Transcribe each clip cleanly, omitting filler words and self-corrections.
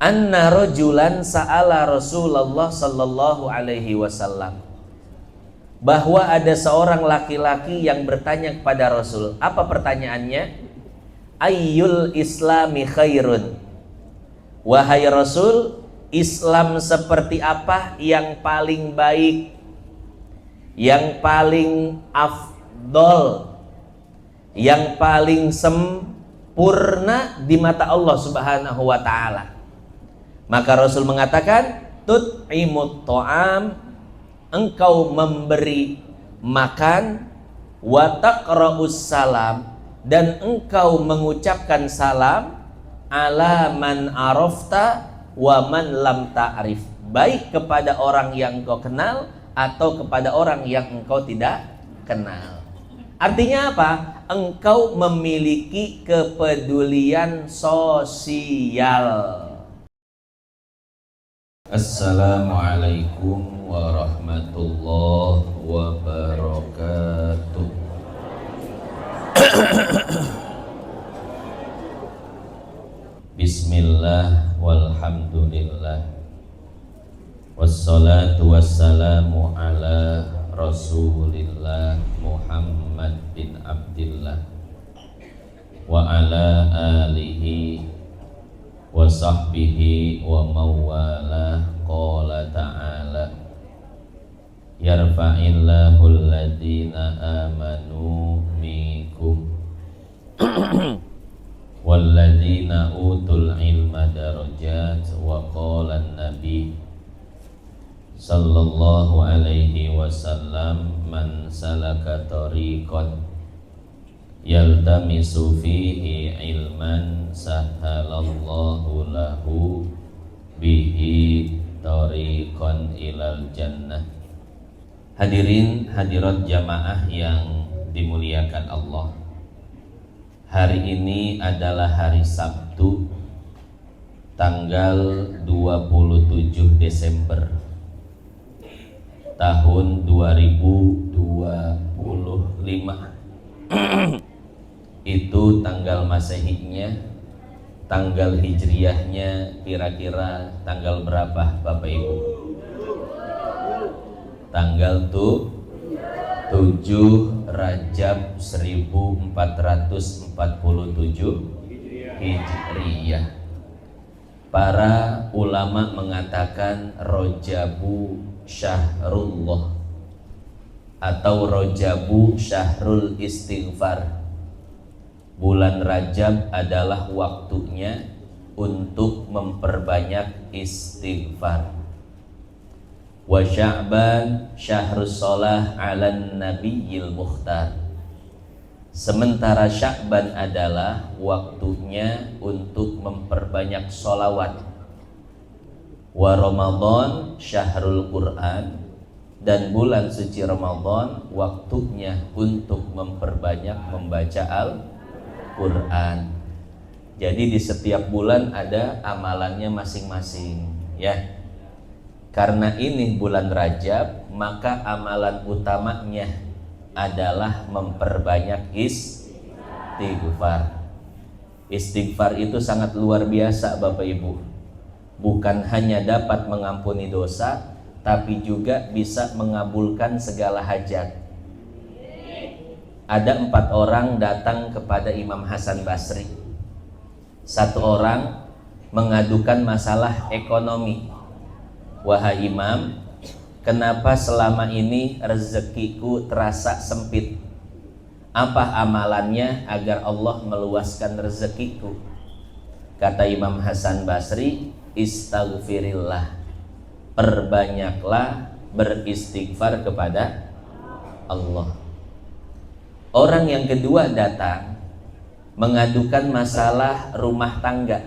anna rajulan sa'ala Rasulullah sallallahu alaihi wasallam, bahwa ada seorang laki-laki yang bertanya kepada Rasul. Apa pertanyaannya? Ayyul islami khairun, wahai Rasul, Islam seperti apa yang paling baik, yang paling afdol, yang paling sempurna di mata Allah Subhanahu wa ta'ala? Maka Rasul mengatakan, tut'imut ta'am, engkau memberi makan, wa taqra'us salam, dan engkau mengucapkan salam, ala man arafta wa man lam ta'rif, baik kepada orang yang engkau kenal atau kepada orang yang engkau tidak kenal. Artinya apa? Engkau memiliki kepedulian sosial. Assalamualaikum warahmatullahi wabarakatuh. Bismillah walhamdulillah, wassalatu wassalamu ala Rasulillah Muhammad bin Abdillah wa ala alihi wa sahbihi wa mawala. Qala ta'ala, yarfa'illahu alladhina amanu minkum walladzina utul ilma darajat. Wa qala an-nabi sallallahu alaihi wasallam, man salaka tariqan yaltamisu fihi ilman sahalallahu lahu bihi tariqan ilal jannah. Hadirin hadirat jamaah yang dimuliakan Allah, hari ini adalah hari Sabtu tanggal 27 Desember tahun 2025. Itu tanggal Masehinya. Tanggal Hijriyahnya kira-kira tanggal berapa Bapak Ibu? Tanggal 7 Rajab 1447 Hijriyah. Para ulama mengatakan Rojabu Syahrullah atau Rojabu Syahrul Istighfar. Bulan Rajab adalah waktunya untuk memperbanyak istighfar. Wa Sya'ban syahrus shalah 'alan nabiyil mukhtar. Sementara Sya'ban adalah waktunya untuk memperbanyak sholawat. Wa Ramadan syahrul Quran, dan bulan suci Ramadan waktunya untuk memperbanyak membaca Al-Quran. Jadi di setiap bulan ada amalannya masing-masing, ya. Karena ini bulan Rajab, maka amalan utamanya adalah memperbanyak istighfar. Istighfar itu sangat luar biasa Bapak Ibu. Bukan hanya dapat mengampuni dosa, tapi juga bisa mengabulkan segala hajat. Ada 4 orang datang kepada Imam Hasan Basri. 1 orang mengadukan masalah ekonomi. Wahai Imam, kenapa selama ini rezekiku terasa sempit? Apa amalannya agar Allah meluaskan rezekiku? Kata Imam Hasan Basri, istaghfirillah, perbanyaklah beristighfar kepada Allah. Orang yang kedua datang mengadukan masalah rumah tangga.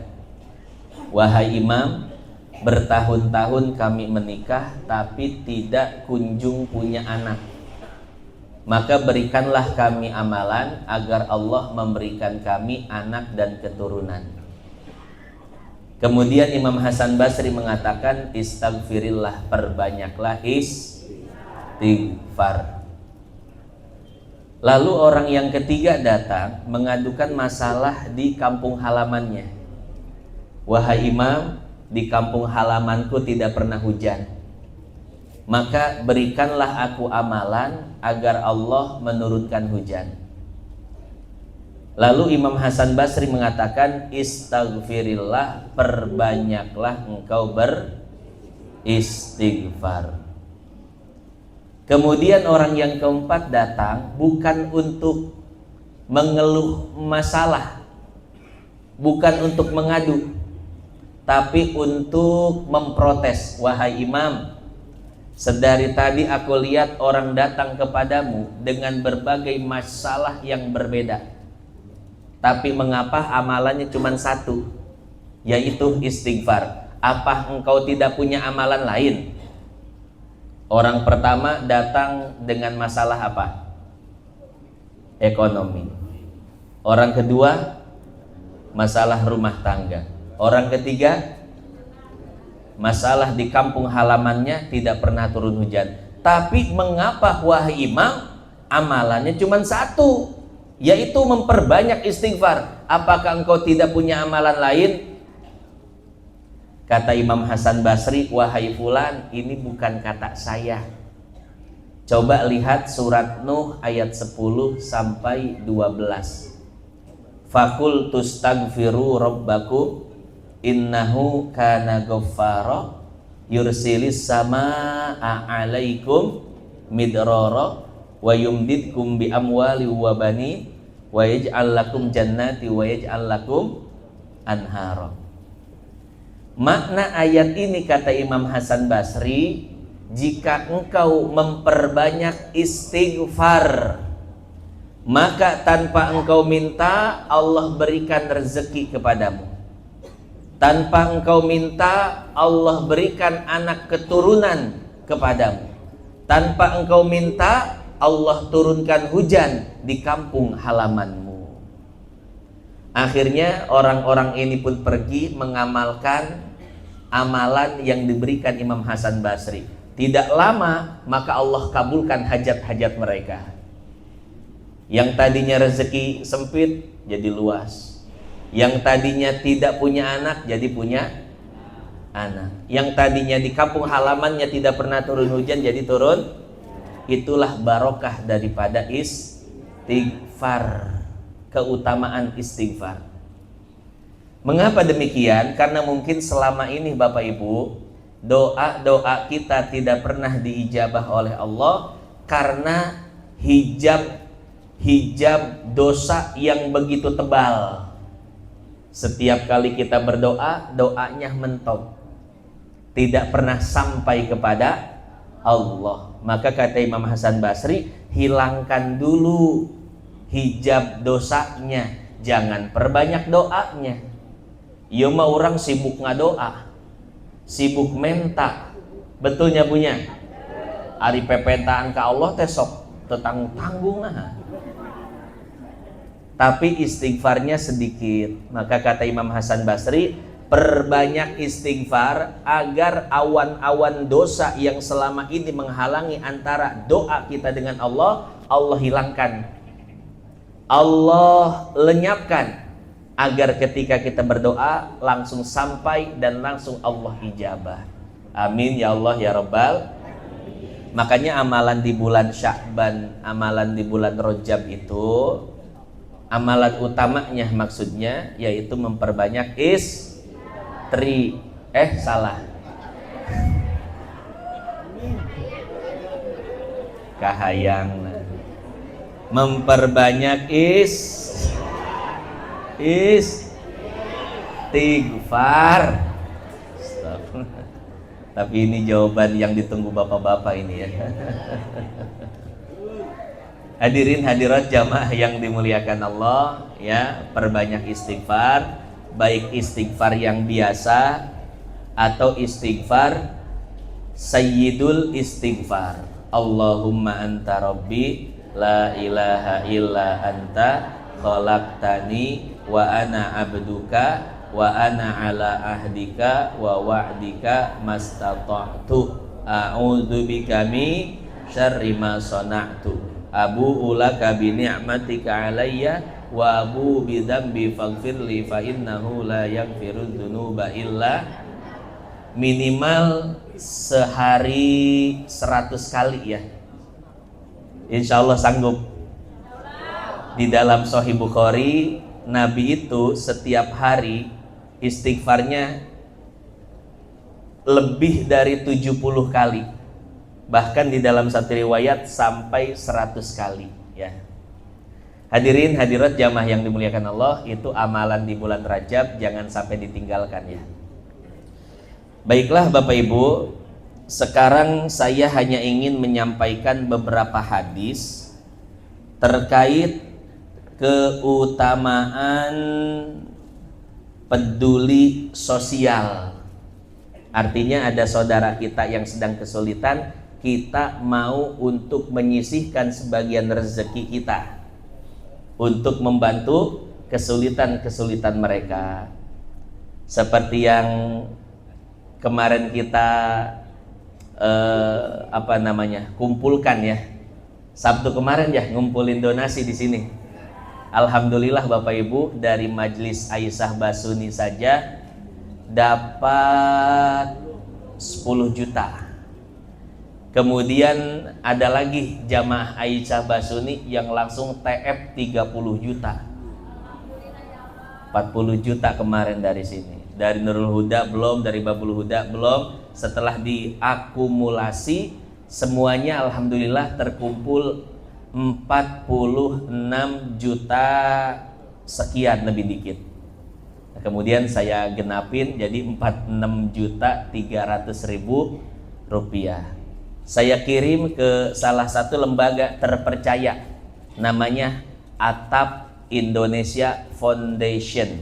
Wahai Imam, bertahun-tahun kami menikah tapi tidak kunjung punya anak. Maka berikanlah kami amalan agar Allah memberikan kami anak dan keturunan. Kemudian Imam Hasan Basri mengatakan, istaghfirillah, perbanyaklah istighfar. Lalu orang yang ketiga datang mengadukan masalah di kampung halamannya. Wahai Imam, di kampung halamanku tidak pernah hujan. Maka berikanlah aku amalan agar Allah menurunkan hujan. Lalu Imam Hasan Basri mengatakan, istaghfirillah, perbanyaklah engkau beristighfar. Kemudian orang yang keempat datang bukan untuk mengeluh masalah, bukan untuk mengadu, tapi untuk memprotes. Wahai imam, sedari tadi aku lihat orang datang kepadamu dengan berbagai masalah yang berbeda, tapi mengapa amalannya cuma satu, yaitu istighfar? Apa engkau tidak punya amalan lain? Orang pertama datang dengan masalah apa? Ekonomi. Orang kedua masalah rumah tangga. Orang ketiga masalah di kampung halamannya tidak pernah turun hujan. Tapi mengapa wahai imam amalannya cuma satu, yaitu memperbanyak istighfar? Apakah engkau tidak punya amalan lain? Kata Imam Hasan Basri, wahai fulan, ini bukan kata saya. Coba lihat surat Nuh ayat 10 sampai 12. Fakul tustagfiru rabbakum innahu kana ghaffara yursilis samaa alaikum midrara wa yumdidkum bi amwali wa bani wa yaj'al lakum jannati wa yaj'al lakum anhara. Makna ayat ini kata Imam Hasan Basri, jika engkau memperbanyak istighfar, maka tanpa engkau minta Allah berikan rezeki kepadamu. Tanpa engkau minta Allah berikan anak keturunan kepadamu. Tanpa engkau minta Allah turunkan hujan di kampung halamanmu. Akhirnya orang-orang ini pun pergi mengamalkan amalan yang diberikan Imam Hasan Basri. Tidak lama maka Allah kabulkan hajat-hajat mereka. Yang tadinya rezeki sempit jadi luas. Yang tadinya tidak punya anak jadi punya anak. Yang tadinya di kampung halamannya tidak pernah turun hujan jadi turun. Itulah barokah daripada istighfar. Keutamaan istighfar. Mengapa demikian? Karena mungkin selama ini Bapak Ibu, doa-doa kita tidak pernah diijabah oleh Allah karena hijab dosa yang begitu tebal. Setiap kali kita berdoa, doanya mentok, tidak pernah sampai kepada Allah. Maka kata Imam Hasan Basri, hilangkan dulu hijab dosanya, jangan perbanyak doanya. Ya mah orang sibuk ngadoa, sibuk menta, betulnya punya. Ari pepetaan ke Allah teh sok tetanggung nah. Tapi istighfarnya sedikit. Maka kata Imam Hasan Basri, perbanyak istighfar agar awan-awan dosa yang selama ini menghalangi antara doa kita dengan Allah, Allah hilangkan, Allah lenyapkan, agar ketika kita berdoa langsung sampai dan langsung Allah ijabah. Amin ya Allah ya Rabbal. Makanya amalan di bulan Sya'ban, amalan di bulan Rajab itu, amalan utamanya maksudnya yaitu memperbanyak kahayang, memperbanyak istighfar. Tapi ini jawaban yang ditunggu bapak-bapak ini ya. Hadirin hadirat jamaah yang dimuliakan Allah ya, perbanyak istighfar, baik istighfar yang biasa atau istighfar sayyidul istighfar. Allahumma anta rabbi la ilaha illa anta khalaqtani wa ana abduka wa ana ala ahdika wa wa'dika mastata'tu a'udzubika min syarri ma sana'tu abu'u laka bi ni'matika alayya wa abu'u bi dzambi faghfirli fa innahu la yaghfiru dzunuba illa minimal sehari 100 kali ya. Insya Allah sanggup. Di dalam Sahih Bukhari, Nabi itu setiap hari istighfarnya lebih dari 70 kali. Bahkan di dalam satu riwayat sampai 100 kali ya. Hadirin hadirat jamaah yang dimuliakan Allah, itu amalan di bulan Rajab, jangan sampai ditinggalkan ya. Baiklah Bapak Ibu, sekarang saya hanya ingin menyampaikan beberapa hadis terkait keutamaan peduli sosial. Artinya ada saudara kita yang sedang kesulitan, kita mau untuk menyisihkan sebagian rezeki kita untuk membantu kesulitan-kesulitan mereka. Seperti yang kemarin kita kumpulkan ya. Sabtu kemarin ya, ngumpulin donasi di sini. Alhamdulillah Bapak Ibu, dari Majelis Aisyah Basuni saja dapat 10 juta. Kemudian ada lagi jamaah Aisyah Basuni yang langsung TF 30 juta. 40 juta kemarin dari sini. Dari Nurul Huda belum, dari Babul Huda belum. Setelah diakumulasi semuanya alhamdulillah terkumpul 46 juta sekian lebih dikit. Nah, kemudian saya genapin jadi 46.300.000 rupiah. Saya kirim ke salah satu lembaga terpercaya, namanya Atap Indonesia Foundation,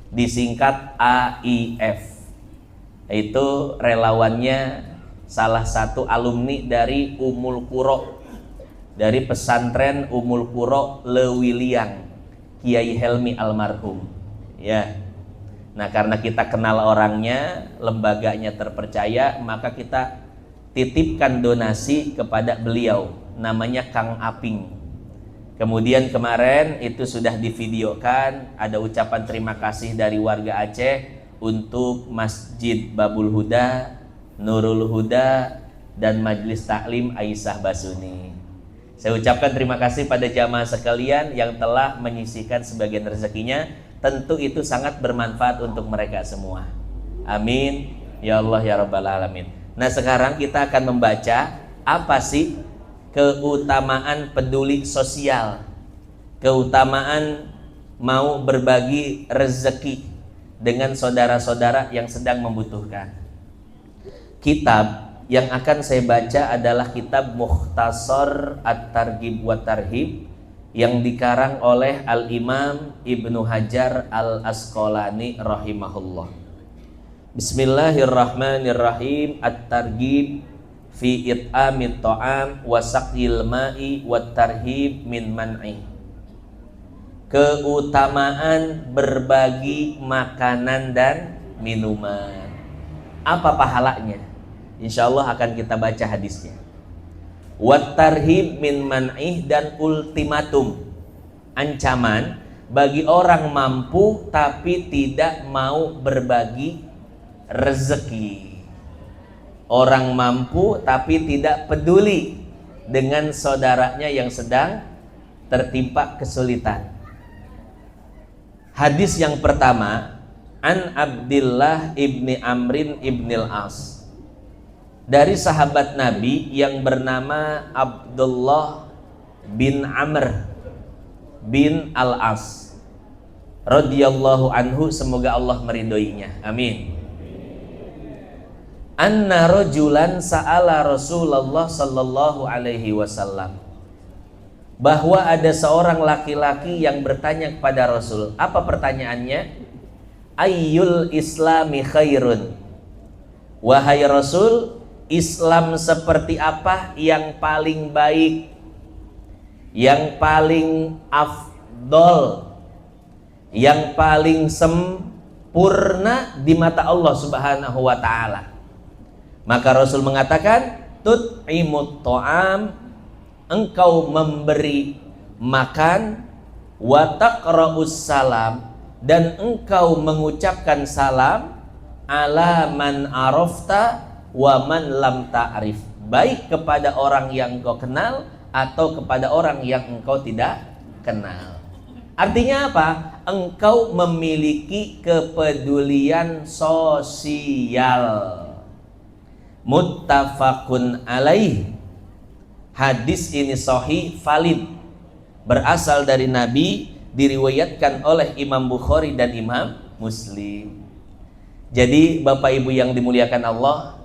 disingkat AIF. Itu relawannya salah satu alumni dari Umul Quro, dari pesantren Umul Quro Lewiliang, Kiai Helmi almarhum ya. Nah, karena kita kenal orangnya, lembaganya terpercaya, maka kita titipkan donasi kepada beliau, namanya Kang Aping. Kemudian kemarin itu sudah divideokan, ada ucapan terima kasih dari warga Aceh untuk Masjid Babul Huda, Nurul Huda, dan Majelis Taklim Aisyah Basuni. Saya ucapkan terima kasih pada jamaah sekalian yang telah menyisihkan sebagian rezekinya. Tentu itu sangat bermanfaat untuk mereka semua. Amin ya Allah ya Rabbal Alamin. Nah, sekarang kita akan membaca apa sih keutamaan peduli sosial, keutamaan mau berbagi rezeki dengan saudara-saudara yang sedang membutuhkan. Kitab yang akan saya baca adalah kitab Mukhtasar At-Targhib wa Tarhib yang dikarang oleh Al-Imam Ibnu Hajar Al-Asqalani rahimahullah. Bismillahirrahmanirrahim. At-Targhib fi it'amit ta'am wa saqil ma'i wa tarhib min man'i. Keutamaan berbagi makanan dan minuman. Apa pahalanya? Insya Allah akan kita baca hadisnya. Wa tarhib min man'i, dan ultimatum, ancaman bagi orang mampu tapi tidak mau berbagi rezeki. Orang mampu tapi tidak peduli dengan saudaranya yang sedang tertimpa kesulitan. Hadis yang pertama, an Abdillah ibni Amrin ibnil As, dari sahabat Nabi yang bernama Abdullah bin Amr bin Al-As radhiyallahu anhu, semoga Allah meridhoinya, amin. Anna rajulan sa'ala Rasulullah sallallahu alaihi wasallam, bahwa ada seorang laki-laki yang bertanya kepada Rasul. Apa pertanyaannya? Ayyul islami khairun, wahai Rasul, Islam seperti apa yang paling baik, yang paling afdol, yang paling sempurna di mata Allah Subhanahu wa ta'ala? Maka Rasul mengatakan, tut'imut ta'am, engkau memberi makan, wa taqra'us salam, dan engkau mengucapkan salam, ala man arafta wa man lam ta'rif. Baik kepada orang yang engkau kenal atau kepada orang yang engkau tidak kenal. Artinya apa? Engkau memiliki kepedulian sosial. Muttafaqun alaih. Hadis ini sahih, valid, berasal dari Nabi, diriwayatkan oleh Imam Bukhari dan Imam Muslim. Jadi Bapak Ibu yang dimuliakan Allah,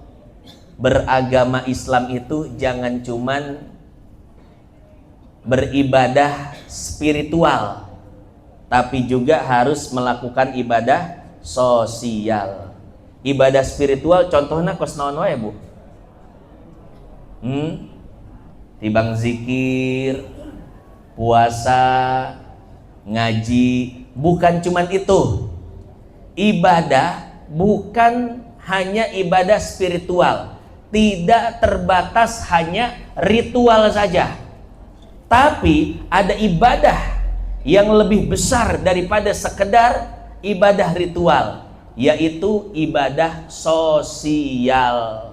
beragama Islam itu jangan cuman beribadah spiritual, tapi juga harus melakukan ibadah sosial. Ibadah spiritual contohnya kos naon wae, Bu? Tibang zikir, puasa, ngaji, bukan cuman itu. Ibadah bukan hanya ibadah spiritual, tidak terbatas hanya ritual saja, tapi ada ibadah yang lebih besar daripada sekedar ibadah ritual, yaitu ibadah sosial.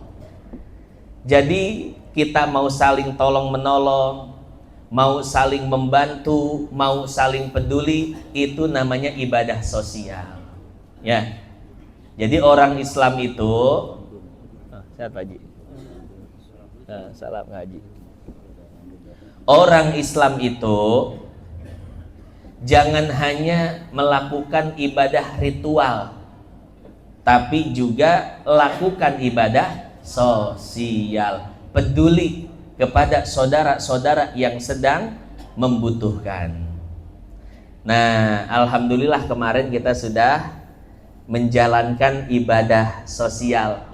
Jadi kita mau saling tolong menolong, mau saling membantu, mau saling peduli, itu namanya ibadah sosial. Ya. Jadi orang Islam itu, sehat Pak Haji. Salam ngaji. Orang Islam itu jangan hanya melakukan ibadah ritual, tapi juga lakukan ibadah sosial. Peduli kepada saudara-saudara yang sedang membutuhkan. Nah, alhamdulillah kemarin kita sudah menjalankan ibadah sosial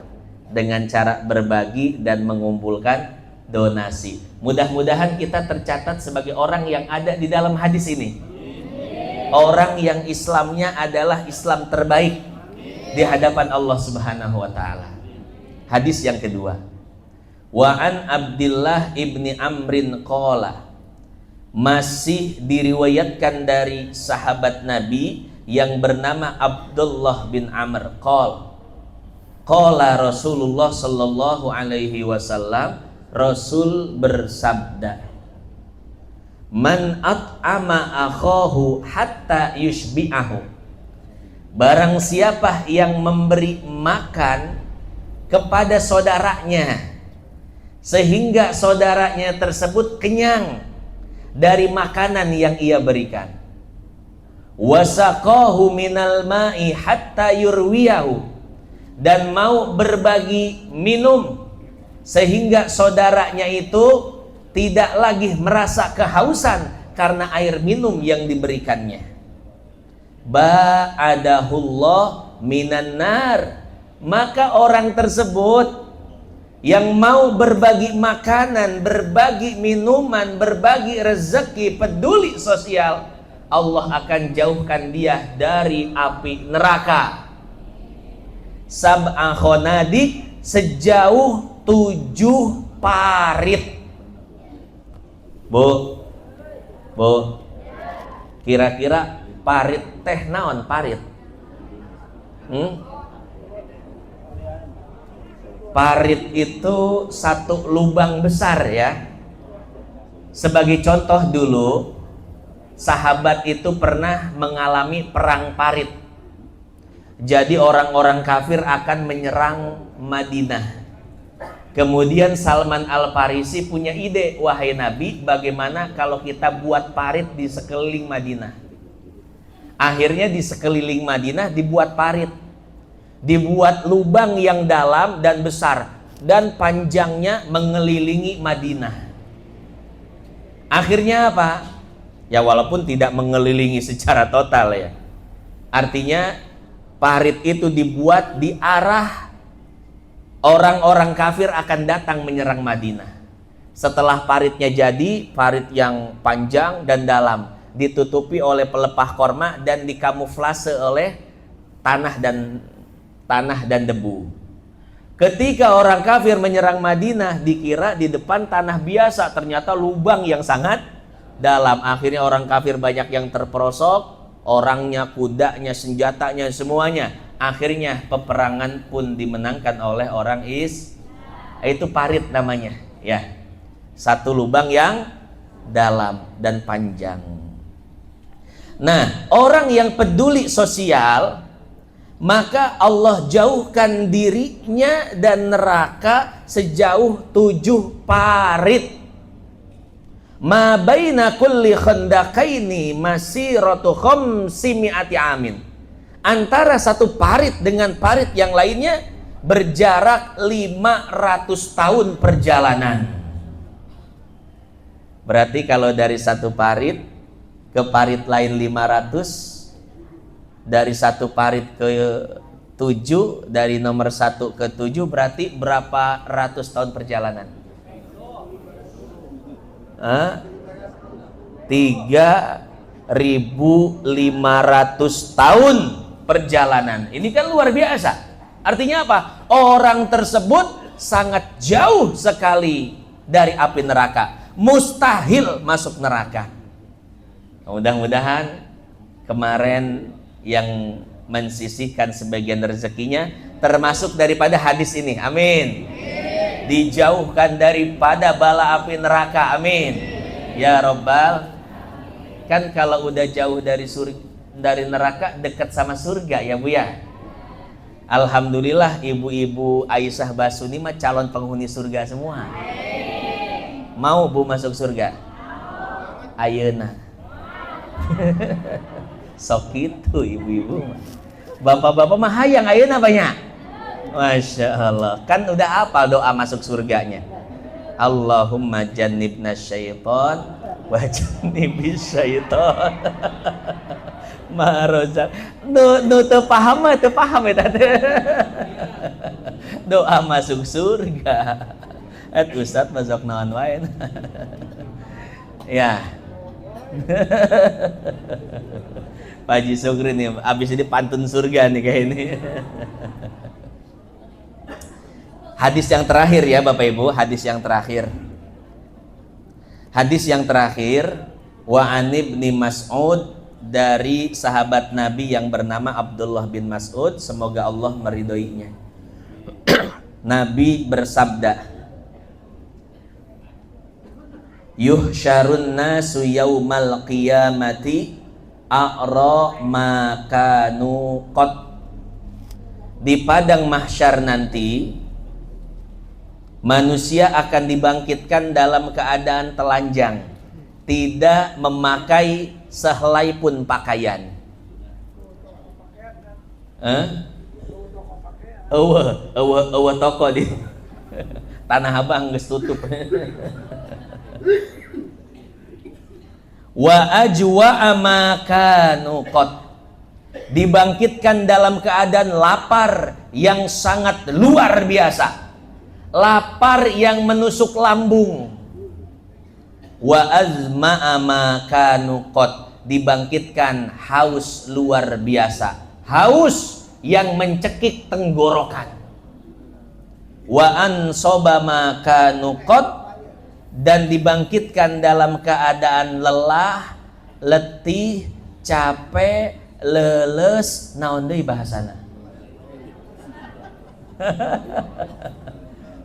dengan cara berbagi dan mengumpulkan donasi. Mudah-mudahan kita tercatat sebagai orang yang ada di dalam hadis ini. Orang yang Islamnya adalah Islam terbaik di hadapan Allah Subhanahu wa taala. Hadis yang kedua. Wa an Abdillah ibni Amrin qala, masih diriwayatkan dari sahabat Nabi yang bernama Abdullah bin Amr qala Rasulullah sallallahu alaihi wasallam, Rasul bersabda, man at'ama akhahu hatta yushbi'ahu, barang siapa yang memberi makan kepada saudaranya sehingga saudaranya tersebut kenyang dari makanan yang ia berikan, wasaqahu minal ma'i hatta yurwiyahu, dan mau berbagi minum sehingga saudaranya itu tidak lagi merasa kehausan karena air minum yang diberikannya, ba'adahullah minan nar, maka orang tersebut yang mau berbagi makanan, berbagi minuman, berbagi rezeki, peduli sosial, Allah akan jauhkan dia dari api neraka. Sab'a khonadi, sejauh 7 parit. Bu, kira-kira parit teh naon parit? Parit itu satu lubang besar ya. Sebagai contoh dulu, sahabat itu pernah mengalami perang parit. Jadi orang-orang kafir akan menyerang Madinah. Kemudian Salman Al-Farisi punya ide, wahai Nabi, bagaimana kalau kita buat parit di sekeliling Madinah? Akhirnya di sekeliling Madinah dibuat parit. Dibuat lubang yang dalam dan besar, dan panjangnya mengelilingi Madinah. Akhirnya apa? Ya walaupun tidak mengelilingi secara total ya. Artinya parit itu dibuat di arah orang-orang kafir akan datang menyerang Madinah. Setelah paritnya jadi, parit yang panjang dan dalam, ditutupi oleh pelepah korma dan dikamuflase oleh tanah dan debu. Ketika orang kafir menyerang Madinah, dikira di depan tanah biasa, ternyata lubang yang sangat dalam. Akhirnya orang kafir banyak yang terperosok, orangnya, kudanya, senjatanya, semuanya. akhirnya peperangan pun dimenangkan oleh orang itu parit namanya, ya. Satu lubang yang dalam dan panjang. Nah, orang yang peduli sosial, maka Allah jauhkan dirinya dan neraka sejauh 7 parit. Ma baina kulli khandaqaini masiratu khamsimi'ati amin. Antara satu parit dengan parit yang lainnya berjarak 500 tahun perjalanan. Berarti kalau dari satu parit ke parit lain 500, dari satu parit ke 7, dari nomor 1 ke 7, berarti berapa ratus tahun perjalanan? 3.500 tahun perjalanan. Ini kan luar biasa. Artinya apa? Orang tersebut sangat jauh sekali dari api neraka, mustahil masuk neraka. Mudah-mudahan kemarin yang mensisihkan sebagian rezekinya termasuk daripada hadis ini, amin. Dijauhkan daripada bala api neraka, amin ya robbal. Kan kalau udah jauh dari neraka, dekat sama surga ya Bu ya. Alhamdulillah ibu-ibu Aisyah Basuni mah calon penghuni surga semua. Mau Bu masuk surga? Ayeuna. Sok itu ibu-ibu. Bapak-bapak mah hayang ayeuna banyak. Masya Allah, kan udah hafal doa masuk surganya. Allahumma jannibna syaiton wa jannibis syaiton. Marozak. Nu teu paham eta. Doa masuk surga. Ustaz masuk naon wae. Ya. Pak Haji Sugri nih, abis ini pantun surga nih kayak ini. Hadis yang terakhir ya Bapak Ibu, hadis yang terakhir. Hadis yang terakhir, wa an ibni Mas'ud, dari sahabat Nabi yang bernama Abdullah bin Mas'ud, semoga Allah meridhoinya. Nabi bersabda, yuhsyarun nasu yaumal qiyamati a'ra ma kanu qad. Di padang mahsyar nanti manusia akan dibangkitkan dalam keadaan telanjang, tidak memakai sehelai pun pakaian. Eueuh toko di Tanah Abang geus tutup. Wa ajwa ma kanu qad. Dibangkitkan dalam keadaan lapar yang sangat luar biasa. Lapar yang menusuk lambung. Wa azma'a ma kanu qad. Dibangkitkan haus luar biasa. Haus yang mencekik tenggorokan. Wa ansoba ma kanu qad. Dan dibangkitkan dalam keadaan lelah, letih, capek, leles, naon deui bahasana.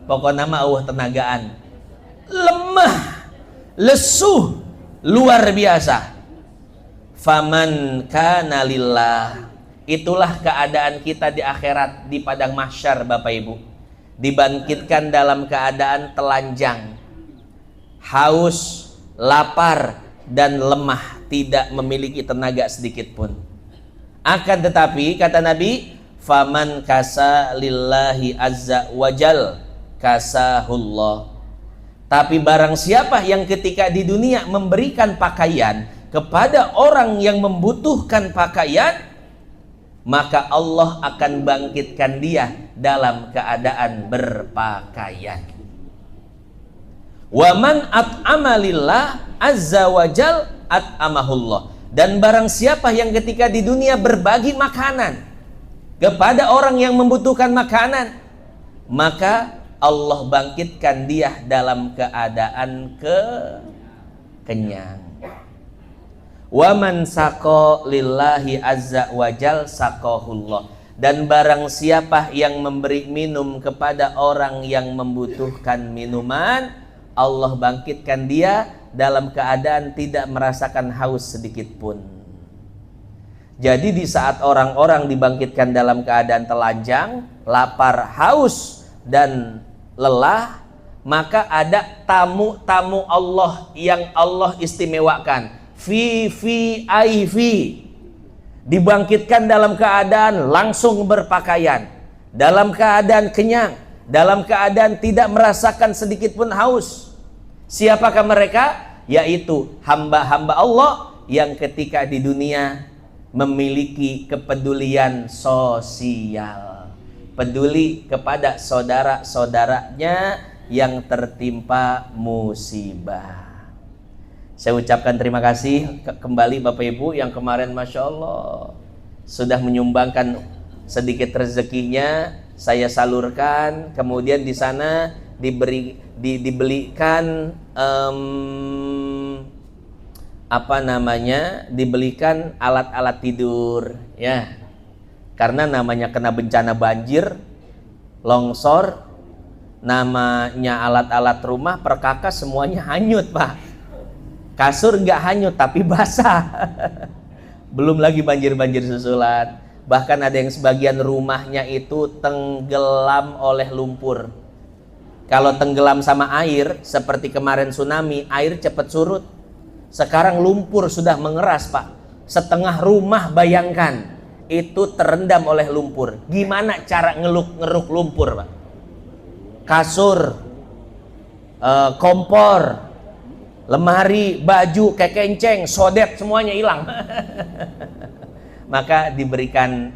Pokoknya mah eueuh tenagaan, lemah, lesuh, luar biasa. Faman kana lillah, itulah keadaan kita di akhirat, di padang mahsyar Bapak Ibu. Dibangkitkan dalam keadaan telanjang, haus, lapar, dan lemah, tidak memiliki tenaga sedikit pun. Akan tetapi kata Nabi, faman kasa lillahi azza wajal kasahullah. Tapi barang siapa yang ketika di dunia memberikan pakaian kepada orang yang membutuhkan pakaian, maka Allah akan bangkitkan dia dalam keadaan berpakaian. Wa man at'ama lillah azza wajal at'amahullah. Dan barang siapa yang ketika di dunia berbagi makanan kepada orang yang membutuhkan makanan, maka Allah bangkitkan dia dalam keadaan kenyang. Wa man saqa lillahi azza wajal saqahullah. Dan barang siapa yang memberi minum kepada orang yang membutuhkan minuman, Allah bangkitkan dia dalam keadaan tidak merasakan haus sedikit pun. Jadi di saat orang-orang dibangkitkan dalam keadaan telanjang, lapar, haus, dan lelah, maka ada tamu-tamu Allah yang Allah istimewakan. VVIP, dibangkitkan dalam keadaan langsung berpakaian, dalam keadaan kenyang, dalam keadaan tidak merasakan sedikit pun haus. Siapakah mereka? Yaitu hamba-hamba Allah yang ketika di dunia memiliki kepedulian sosial, peduli kepada saudara-saudaranya yang tertimpa musibah. Saya ucapkan terima kasih kembali Bapak Ibu yang kemarin Masya Allah sudah menyumbangkan sedikit rezekinya, saya salurkan. Kemudian di sana dibelikan dibelikan alat-alat tidur ya, karena namanya kena bencana banjir, longsor, namanya alat-alat rumah perkakas semuanya hanyut Pak. Kasur nggak hanyut tapi basah. Belum lagi banjir-banjir susulan. Bahkan ada yang sebagian rumahnya itu tenggelam oleh lumpur. Kalau tenggelam sama air seperti kemarin tsunami, air cepat surut. Sekarang lumpur sudah mengeras Pak. Setengah rumah bayangkan itu terendam oleh lumpur. Gimana cara ngeruk lumpur Pak? Kasur, kompor, lemari, baju, kekenceng, sodet, semuanya hilang. Maka diberikan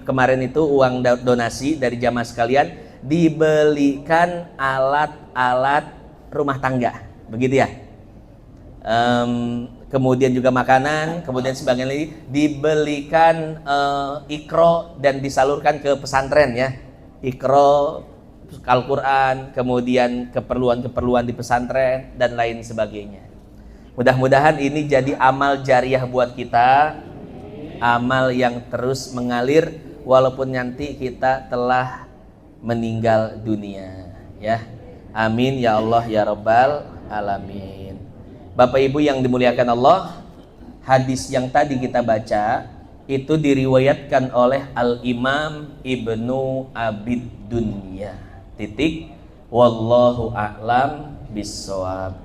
kemarin itu uang donasi dari jamaah sekalian, dibelikan alat-alat rumah tangga, begitu ya. Kemudian juga makanan, kemudian sebagian lagi dibelikan ikro dan disalurkan ke pesantren ya. Ikro, Al-Quran, kemudian keperluan-keperluan di pesantren dan lain sebagainya. Mudah-mudahan ini jadi amal jariah buat kita, amal yang terus mengalir walaupun nanti kita telah meninggal dunia ya. Amin ya Allah ya Rabbal Alamin. Bapak Ibu yang dimuliakan Allah, hadis yang tadi kita baca itu diriwayatkan oleh Al-Imam Ibnu Abid Dunya. Wallahu a'lam bissawab.